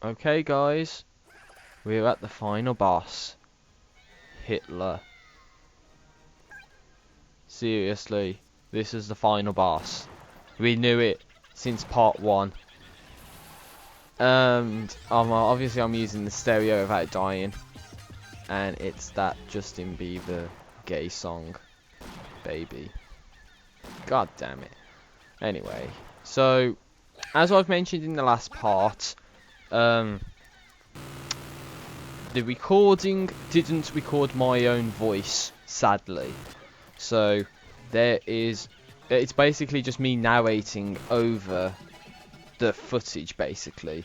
Okay, guys, we're at the final boss, Hitler. Seriously, this is the final boss. We knew it since part 1. And obviously I'm using the stereo without dying, and it's that Justin Bieber gay song, Baby. God damn it. Anyway, so as I've mentioned in the last part, the recording didn't record my own voice, sadly. So it's basically just me narrating over the footage, basically.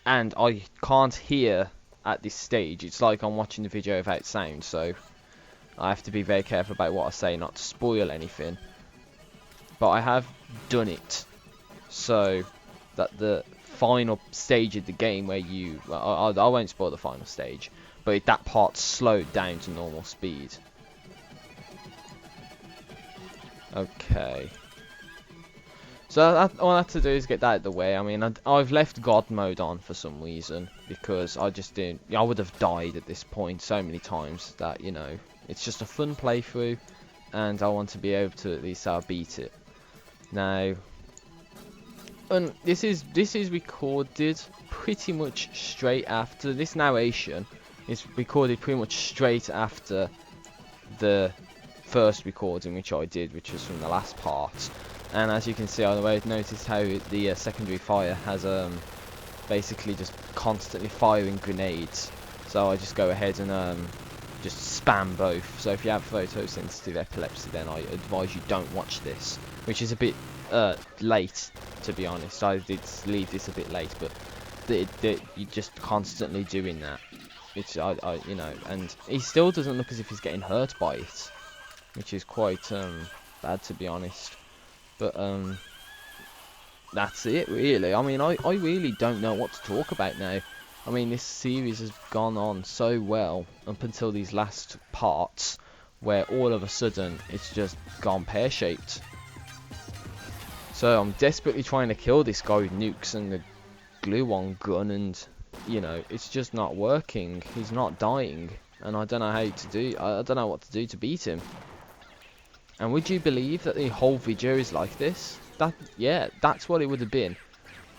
And I can't hear at this stage. It's like I'm watching the video without sound, so I have to be very careful about what I say, not to spoil anything. But I have done it so that the final stage of the game where you... Well, I won't spoil the final stage, but that part's slowed down to normal speed. Okay. So all I have to do is get that out of the way. I mean, I've left God mode on for some reason, because I just didn't... I would have died at this point so many times that, you know, it's just a fun playthrough, and I want to be able to at least beat it. Now... And this is recorded pretty much straight after this narration is recorded pretty much straight after the first recording which I did, which was from the last part. And as you can see on the way, notice how the secondary fire has basically just constantly firing grenades. So I just go ahead and just spam both. So if you have photosensitive epilepsy, then I advise you don't watch this, which is a bit late, to be honest. I did leave this a bit late, but you're just constantly doing that. It's you know, and he still doesn't look as if he's getting hurt by it, which is quite bad, to be honest. But that's it, really. I mean, I really don't know what to talk about now. I mean, this series has gone on so well up until these last parts, where all of a sudden it's just gone pear-shaped. So I'm desperately trying to kill this guy with nukes and the glue-on gun, and you know, it's just not working. He's not dying, and I don't know how to do. I don't know what to do to beat him. And would you believe that the whole video is like this? Yeah, that's what it would have been.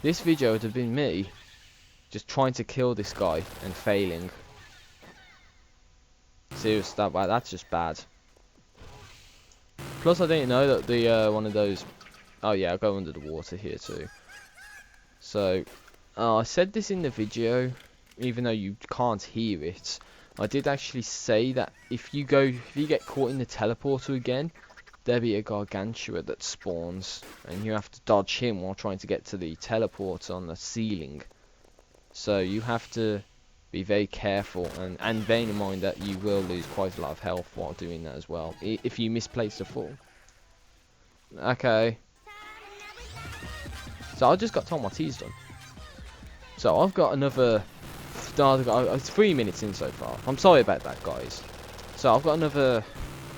This video would have been me just trying to kill this guy and failing. Seriously, that's just bad. Plus, I didn't know that the one of those... Oh yeah, I'll go under the water here too. So, I said this in the video, even though you can't hear it. I did actually say that if you get caught in the teleporter again, there'll be a gargantua that spawns, and you have to dodge him while trying to get to the teleporter on the ceiling. So you have to be very careful, and bear in mind that you will lose quite a lot of health while doing that as well, if you misplace the fall. Okay. So I just got told my tea's done. So I've got another... It's 3 minutes in so far. I'm sorry about that, guys. So I've got another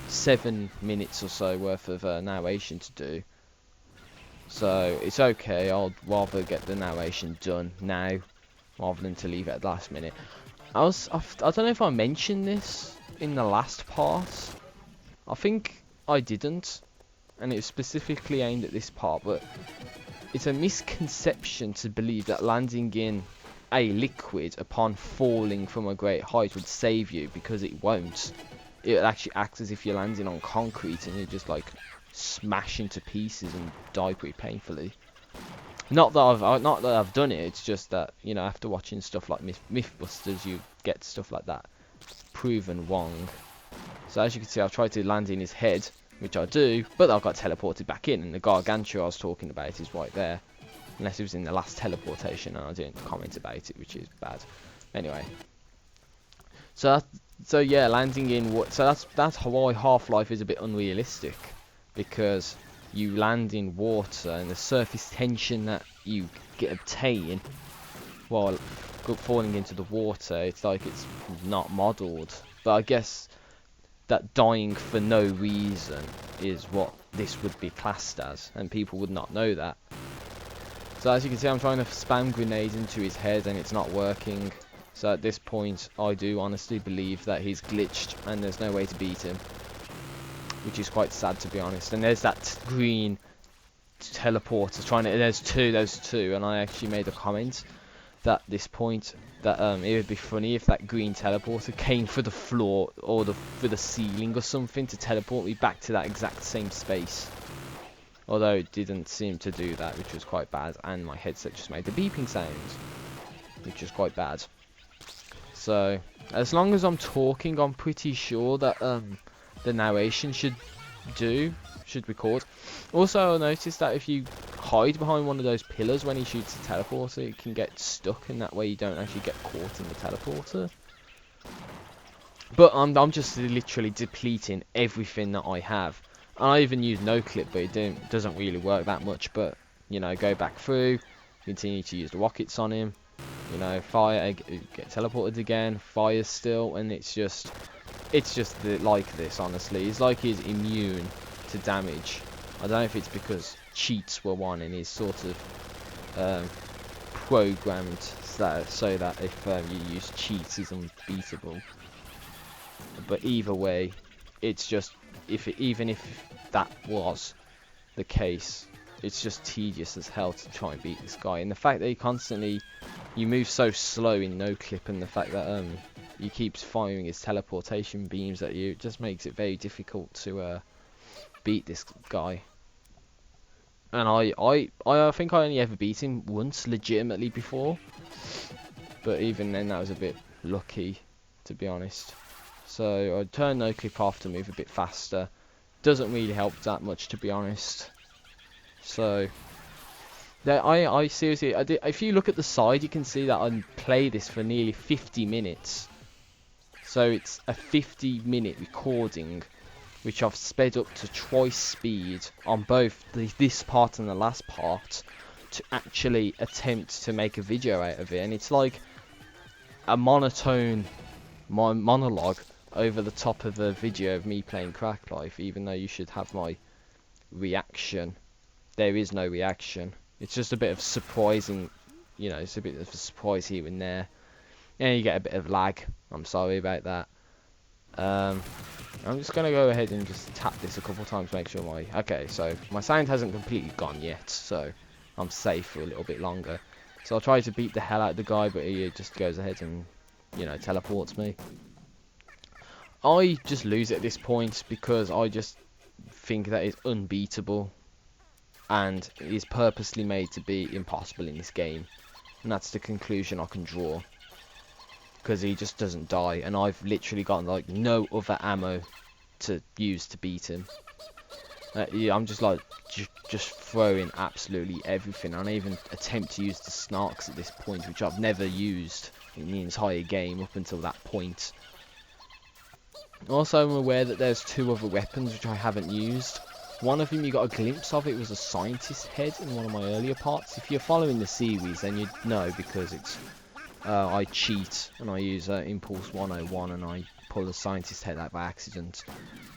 7 minutes or so worth of narration to do. So it's okay. I'll rather get the narration done now rather than to leave it at the last minute. I don't know if I mentioned this in the last part. I think I didn't, and it was specifically aimed at this part, but it's a misconception to believe that landing in a liquid upon falling from a great height would save you, because it won't. It actually acts as if you're landing on concrete and you just like smash into pieces and die pretty painfully. Not that I've done it. It's just that, you know, after watching stuff like Mythbusters, you get stuff like that proven wrong. So as you can see, I've tried to land in his head, which I do, but I got teleported back in, and the gargantua I was talking about is right there. Unless it was in the last teleportation and I didn't comment about it, which is bad. Anyway. So yeah, landing in what? So that's why Half-Life is a bit unrealistic, because you land in water and the surface tension that you obtain while falling into the water, it's like it's not modelled. But I guess that dying for no reason is what this would be classed as, and people would not know that. So as you can see, I'm trying to spam grenades into his head and it's not working. So at this point, I do honestly believe that he's glitched and there's no way to beat him. Which is quite sad, to be honest. And there's that green teleporter trying to... There's two. And I actually made a comment that this point that it would be funny if that green teleporter came for the floor or for the ceiling or something to teleport me back to that exact same space. Although it didn't seem to do that, which was quite bad. And my headset just made the beeping sounds, which was quite bad. So, as long as I'm talking, I'm pretty sure that the narration should record. Also, I noticed that if you hide behind one of those pillars when he shoots the teleporter, it can get stuck, and that way you don't actually get caught in the teleporter. But I'm just literally depleting everything that I have. And I even use no clip, but it doesn't really work that much. But you know, go back through, continue to use the rockets on him. You know, fire, get teleported again, fire still, and it's just like this. Honestly, it's like he's immune to damage. I don't know if it's because cheats were one and he's sort of programmed so that if you use cheats, he's unbeatable. But either way, it's just even if that was the case, it's just tedious as hell to try and beat this guy. And the fact that you move so slow in no clip, and the fact that he keeps firing his teleportation beams at you, it just makes it very difficult to beat this guy. And I think I only ever beat him once legitimately before, but even then that was a bit lucky, to be honest. So I turn no clip off to move a bit faster. Doesn't really help that much, to be honest. So I seriously, if you look at the side, you can see that I play this for nearly 50 minutes. So it's a 50-minute recording, which I've sped up to twice speed on both this part and the last part to actually attempt to make a video out of it. And it's like a monotone monologue over the top of a video of me playing Crack Life, even though you should have my reaction. There is no reaction. It's just a bit of surprising, you know, it's a bit of a surprise here and there. And you get a bit of lag. I'm sorry about that. I'm just going to go ahead and just tap this a couple times to make sure okay, so my sound hasn't completely gone yet, so I'm safe for a little bit longer. So I'll try to beat the hell out of the guy, but he just goes ahead and, you know, teleports me. I just lose at this point because I just think that it's unbeatable and is purposely made to be impossible in this game. And that's the conclusion I can draw. Because he just doesn't die, and I've literally got like no other ammo to use to beat him. Yeah, I'm just like just throwing absolutely everything. I don't even attempt to use the snarks at this point, which I've never used in the entire game up until that point. Also, I'm aware that there's two other weapons which I haven't used. One of them you got a glimpse of, it was a scientist head in one of my earlier parts. If you're following the series, then you'd know, because it's I cheat and I use Impulse 101 and I pull the scientist head out by accident.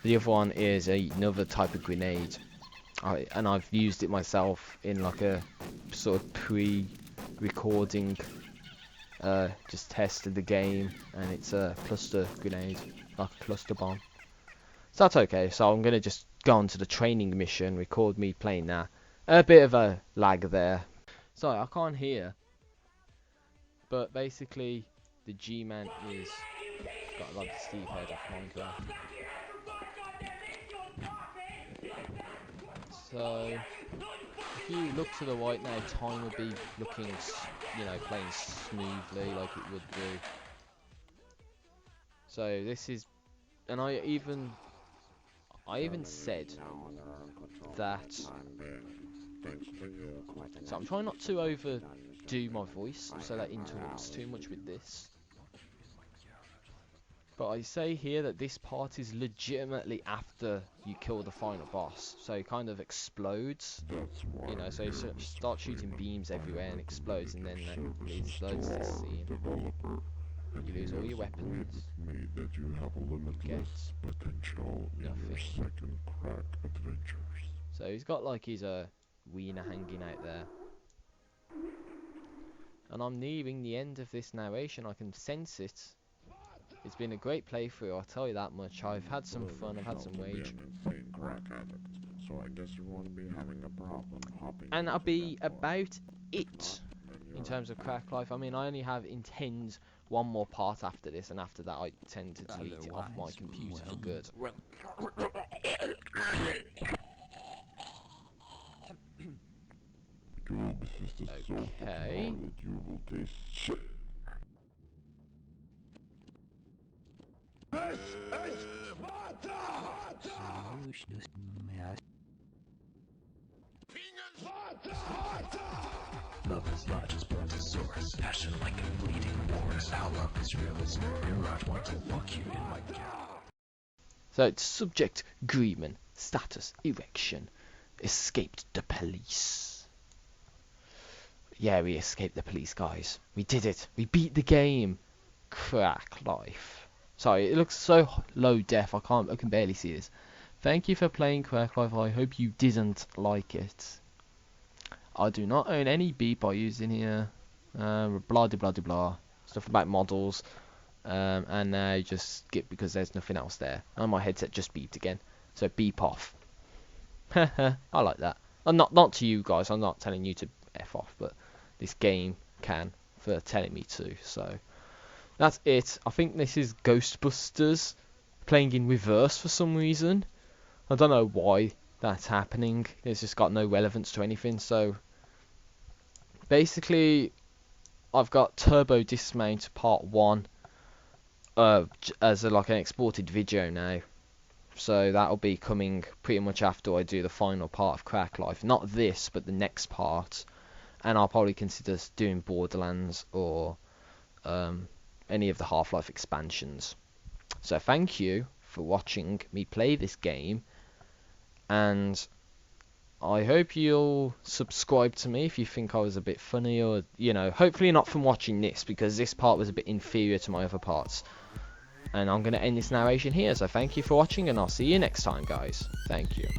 The other one is another type of grenade, and I've used it myself in like a sort of pre-recording just test of the game, and it's a cluster grenade, like a cluster bomb. So that's okay. So I'm gonna just go on to the training mission, record me playing that. A bit of a lag there. Sorry, I can't hear. But basically, the G-Man is got like the Steve head off Minecraft. So if you look to the right now, time would be looking, you know, playing smoothly like it would do. So this is, and I even said that. So I'm trying not to overdo my voice so that interrupts too much with this. But I say here that this part is legitimately after you kill the final boss. So it kind of explodes, you know, so you start shooting beams everywhere and explodes, and then that leads to this scene. You lose all your weapons. You get nothing. So he's got like his wiener hanging out there. and I'm nearing the end of this narration. I can sense it. It's been a great playthrough, I'll tell you that much. I've had some fun, I've had some rage. So I guess you won't be having a problem hopping. And that'll be about it in terms of Crack Life. I mean, I only have intend one more part after this, and after that I tend to delete it off my computer for good. Okay. Love is large as brontosaurus, passion like a bleeding walrus. How love is real as mirage want to walk you in my gap. So it's subject agreement, status erection, escaped the police. Yeah, we escaped the police, guys. We did it. We beat the game. Crack Life. Sorry, it looks so low def. I can barely see this. Thank you for playing Crack Life. I hope you didn't like it. I do not own any beep I use in here. Blah blah blah blah. Stuff about models. And now just skip because there's nothing else there. And my headset just beeped again. So beep off. I like that. I'm not to you guys. I'm not telling you to F off, but this game can for telling me to. So that's it. I think this is Ghostbusters playing in reverse for some reason. I don't know why that's happening. It's just got no relevance to anything. So basically, I've got Turbo Dismount Part 1 as like an exported video now. So that'll be coming pretty much after I do the final part of Crack Life. Not this, but the next part. And I'll probably consider doing Borderlands or any of the Half-Life expansions. So thank you for watching me play this game. And I hope you'll subscribe to me if you think I was a bit funny, or, you know, hopefully not from watching this, because this part was a bit inferior to my other parts. And I'm going to end this narration here, so thank you for watching, and I'll see you next time, guys. Thank you.